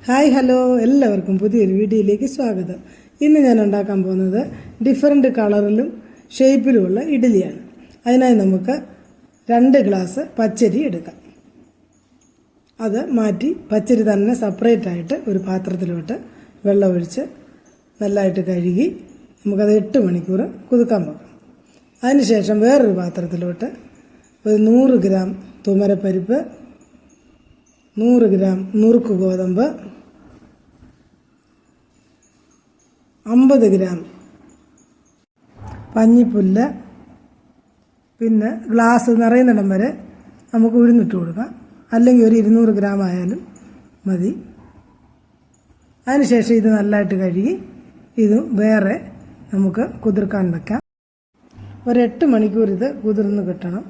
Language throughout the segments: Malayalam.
ഹായ് ഹലോ എല്ലാവർക്കും പുതിയൊരു വീഡിയോയിലേക്ക് സ്വാഗതം. ഇന്ന് ഞാൻ ഉണ്ടാക്കാൻ പോകുന്നത് ഡിഫറെൻറ്റ് കളറിലും ഷേപ്പിലുമുള്ള ഇഡ്ഡലിയാണ്. അതിനായി നമുക്ക് 2 ഗ്ലാസ് പച്ചരി എടുക്കാം. അത് മാറ്റി പച്ചരി തന്നെ സെപ്പറേറ്റ് ആയിട്ട് ഒരു പാത്രത്തിലോട്ട് വെള്ളം ഒഴിച്ച് നല്ലതായിട്ട് കഴുകി നമുക്കത് 8 മണിക്കൂർ കുതിർക്കാൻ വെക്കാം. അതിനുശേഷം വേറൊരു പാത്രത്തിലോട്ട് ഒരു 100 ഗ്രാം തുമരപ്പരിപ്പ്, 100 ഗ്രാം നുറുക്ക് ഗോതമ്പ്, 50 ഗ്രാം പഞ്ഞിപ്പുല്ല്, പിന്നെ ഗ്ലാസ് നിറയുന്നിടം വരെ നമുക്ക് ഉഴുന്നിട്ട് കൊടുക്കാം. അല്ലെങ്കിൽ ഒരു 200 ഗ്രാം ആയാലും മതി. അതിനുശേഷം ഇത് നല്ലതായിട്ട് കഴുകി ഇത് വേറെ നമുക്ക് കുതിർക്കാൻ വയ്ക്കാം. ഒരു 8 മണിക്കൂർ ഇത് കുതിർന്ന് കിട്ടണം.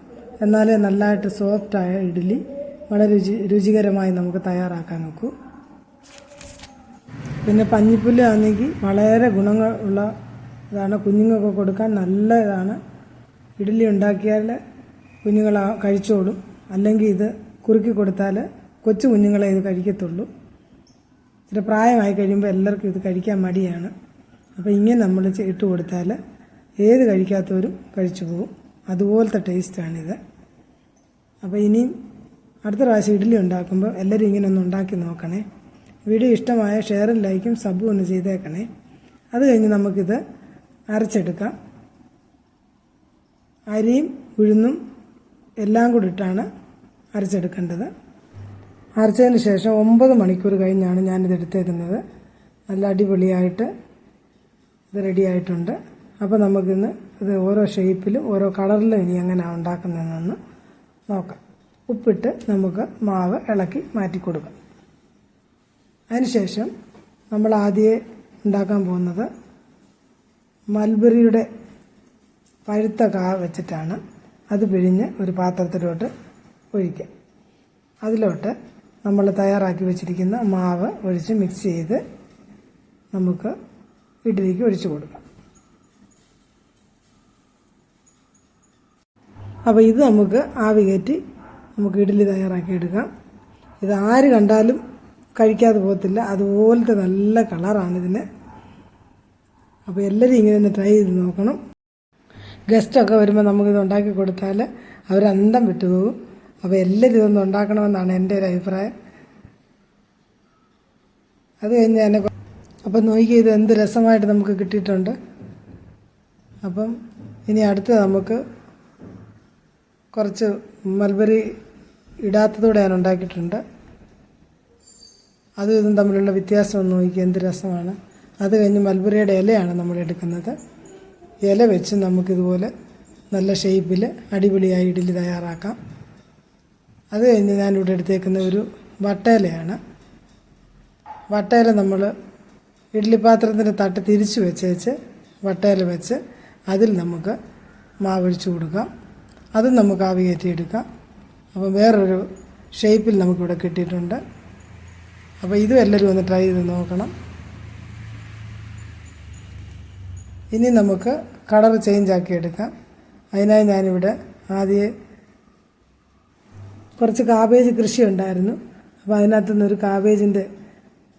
എന്നാലേ നല്ലതായിട്ട് സോഫ്റ്റായ ഇഡ്ഡലി വളരെ രുചികരമായി നമുക്ക് തയ്യാറാക്കാൻ നോക്കൂ. പിന്നെ പഞ്ഞിപ്പുല്ല് ആണെങ്കിൽ വളരെ ഗുണങ്ങളുള്ള ഇതാണ്, കുഞ്ഞുങ്ങൾക്ക് കൊടുക്കാൻ നല്ലതാണ്. ഇഡ്ഡലി ഉണ്ടാക്കിയാൽ കുഞ്ഞുങ്ങൾ കഴിച്ചോളും. അല്ലെങ്കിൽ ഇത് കുറുക്കി കൊടുത്താൽ കൊച്ചു കുഞ്ഞുങ്ങളെ ഇത് കഴിക്കത്തുള്ളൂ. ഇച്ചിരി പ്രായമായി കഴിയുമ്പോൾ എല്ലാവർക്കും ഇത് കഴിക്കാൻ മടിയാണ്. അപ്പോൾ ഇങ്ങനെ നമ്മൾ ഇട്ട് കൊടുത്താൽ ഏത് കഴിക്കാത്തവരും കഴിച്ചു പോകും. അതുപോലത്തെ ടേസ്റ്റാണിത്. അപ്പോൾ ഇനിയും അടുത്ത പ്രാവശ്യം ഇഡ്ഡലി ഉണ്ടാക്കുമ്പോൾ എല്ലാവരും ഇങ്ങനെ ഒന്ന് ഉണ്ടാക്കി നോക്കണേ. വീഡിയോ ഇഷ്ടമായ ഷെയറും ലൈക്കും സബും ഒന്ന് ചെയ്തേക്കണേ. അത് കഴിഞ്ഞ് നമുക്കിത് അരച്ചെടുക്കാം. അരിയും ഉഴുന്നും എല്ലാം കൂടി ഇട്ടാണ് അരച്ചെടുക്കേണ്ടത്. അരച്ചതിന് ശേഷം 9 മണിക്കൂർ കഴിഞ്ഞാണ് ഞാനിത് എടുത്തേക്കുന്നത്. നല്ല അടിപൊളിയായിട്ട് ഇത് റെഡിയായിട്ടുണ്ട്. അപ്പോൾ നമുക്കിന്ന് ഇത് ഓരോ ഷേപ്പിലും ഓരോ കളറിലും ഇനി എങ്ങനെയാണ് ഉണ്ടാക്കുന്നതെന്ന് നോക്കാം. ഉപ്പിട്ട് നമുക്ക് മാവ് ഇളക്കി മാറ്റി കൊടുക്കാം. അതിനുശേഷം നമ്മൾ ആദ്യം ഉണ്ടാക്കാൻ പോകുന്നത് മൽബറിയുടെ പഴുത്ത കാ വെച്ചിട്ടാണ്. അത് പിഴിഞ്ഞ് ഒരു പാത്രത്തിലോട്ട് ഒഴിക്കാം. അതിലോട്ട് നമ്മൾ തയ്യാറാക്കി വെച്ചിരിക്കുന്ന മാവ് ഒഴിച്ച് മിക്സ് ചെയ്ത് നമുക്ക് ഇഡ്ഡലിക്ക് ഒഴിച്ചു കൊടുക്കാം. അപ്പോൾ ഇത് നമുക്ക് ആവി കയറ്റി നമുക്ക് ഇഡ്ഡലി തയ്യാറാക്കി എടുക്കാം. ഇത് ആര് കണ്ടാലും കഴിക്കാതെ പോകത്തില്ല, അതുപോലത്തെ നല്ല കളറാണിതിന്. അപ്പോൾ എല്ലാവരും ഇങ്ങനെ ഒന്ന് ട്രൈ ചെയ്ത് നോക്കണം. ഗസ്റ്റൊക്കെ വരുമ്പോൾ നമുക്കിത് ഉണ്ടാക്കി കൊടുത്താൽ അവർ അന്തം വിട്ടുപോകും. അപ്പോൾ എല്ലാവരും ഇതൊന്നും ഉണ്ടാക്കണമെന്നാണ് എൻ്റെ ഒരു അഭിപ്രായം. അത് കഴിഞ്ഞ് ഞാൻ അപ്പം നോക്കി ഇത് എന്ത് രസമായിട്ട് നമുക്ക് കിട്ടിയിട്ടുണ്ട്. അപ്പം ഇനി അടുത്ത് നമുക്ക് കുറച്ച് മൽബറി ഇടാത്തതോടെ ഞാൻ ഉണ്ടാക്കിയിട്ടുണ്ട്. അതും ഇതും തമ്മിലുള്ള വ്യത്യാസം ഒന്ന് നോക്കി എന്ത് രസമാണ്. അത് കഴിഞ്ഞ് മൽബറിയുടെ ഇലയാണ് നമ്മൾ എടുക്കുന്നത്. ഇല വെച്ച് നമുക്കിതുപോലെ നല്ല ഷേപ്പിൽ അടിപൊളിയായി ഇഡ്ഡലി തയ്യാറാക്കാം. അത് കഴിഞ്ഞ് ഞാനിവിടെ എടുത്തേക്കുന്ന ഒരു വട്ടയിലയാണ്. വട്ടയില നമ്മൾ ഇഡ്ഡലി പാത്രത്തിൻ്റെ തട്ട് തിരിച്ച് വെച്ച് വട്ടയില വെച്ച് അതിൽ നമുക്ക് മാവൊഴിച്ച് കൊടുക്കാം. അതും നമുക്ക് ആവി കയറ്റിയെടുക്കാം. അപ്പോൾ വേറൊരു ഷേപ്പിൽ നമുക്കിവിടെ കിട്ടിയിട്ടുണ്ട്. അപ്പോൾ ഇതും എല്ലാവരും ഒന്ന് ട്രൈ ചെയ്ത് നോക്കണം. ഇനി നമുക്ക് കളർ ചേഞ്ച് ആക്കി എടുക്കാം. അതിനായി ഞാനിവിടെ ആദ്യം കുറച്ച് കാബേജ് കൃഷി ഉണ്ടായിരുന്നു. അപ്പോൾ അതിനകത്തുനിന്നൊരു കാബേജിൻ്റെ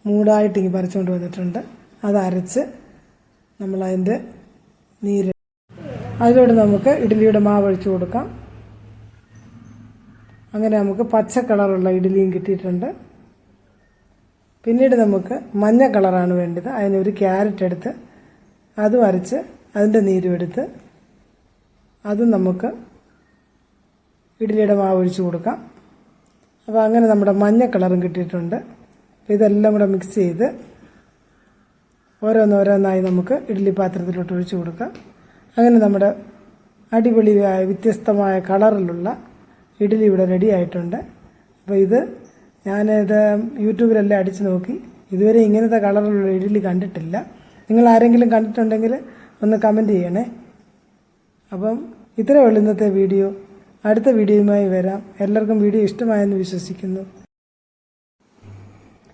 മൂടായിട്ട് ഇങ്ങനെ പറിച്ചുകൊണ്ട് വന്നിട്ടുണ്ട്. അത് അരച്ച് നമ്മളതിൻ്റെ നീര് അതിലൂടെ നമുക്ക് ഇഡ്ഡലിയുടെ മാവ് ഒഴിച്ച് കൊടുക്കാം. അങ്ങനെ നമുക്ക് പച്ച കളറുള്ള ഇഡ്ഡലിയും കിട്ടിയിട്ടുണ്ട്. പിന്നീട് നമുക്ക് മഞ്ഞ കളറാണ് വേണ്ടത്. അതിനൊരു ക്യാരറ്റ് എടുത്ത് അതും അരച്ച് അതിൻ്റെ നീരും എടുത്ത് അതും നമുക്ക് ഇഡ്ഡലിയുടെ മാവ് ഒഴിച്ച് കൊടുക്കാം. അപ്പോൾ അങ്ങനെ നമ്മുടെ മഞ്ഞ കളറും കിട്ടിയിട്ടുണ്ട്. അപ്പോൾ ഇതെല്ലാം കൂടെ മിക്സ് ചെയ്ത് ഓരോന്നോരോന്നായി നമുക്ക് ഇഡ്ഡലി പാത്രത്തിലോട്ട് ഒഴിച്ച് കൊടുക്കാം. അങ്ങനെ നമ്മുടെ അടിപൊളിയായ വ്യത്യസ്തമായ കളറിലുള്ള ഇഡ്ഡലി ഇവിടെ റെഡി ആയിട്ടുണ്ട്. അപ്പോൾ ഇത് ഞാനിത് യൂട്യൂബിലെല്ലാം അടിച്ച് നോക്കി. ഇതുവരെ ഇങ്ങനത്തെ കളറിലുള്ള ഇഡ്ഡലി കണ്ടിട്ടില്ല. നിങ്ങൾ ആരെങ്കിലും കണ്ടിട്ടുണ്ടെങ്കിൽ ഒന്ന് കമൻറ്റ് ചെയ്യണേ. അപ്പം ഇത്രയേ ഉള്ളൂ ഇന്നത്തെ വീഡിയോ. അടുത്ത വീഡിയോയുമായി വരാം. എല്ലാവർക്കും വീഡിയോ ഇഷ്ടമായെന്ന് വിശ്വസിക്കുന്നു.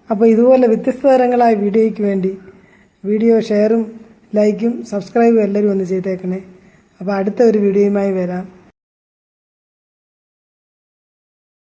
അപ്പോൾ ഇതുപോലെ വ്യത്യസ്തതരങ്ങളായ വീഡിയോയ്ക്ക് വേണ്ടി വീഡിയോ ഷെയറും ലൈക്കും സബ്സ്ക്രൈബും എല്ലാവരും ഒന്ന് ചെയ്തേക്കണേ. അപ്പോൾ അടുത്ത ഒരു വീഡിയോയുമായി വരാം.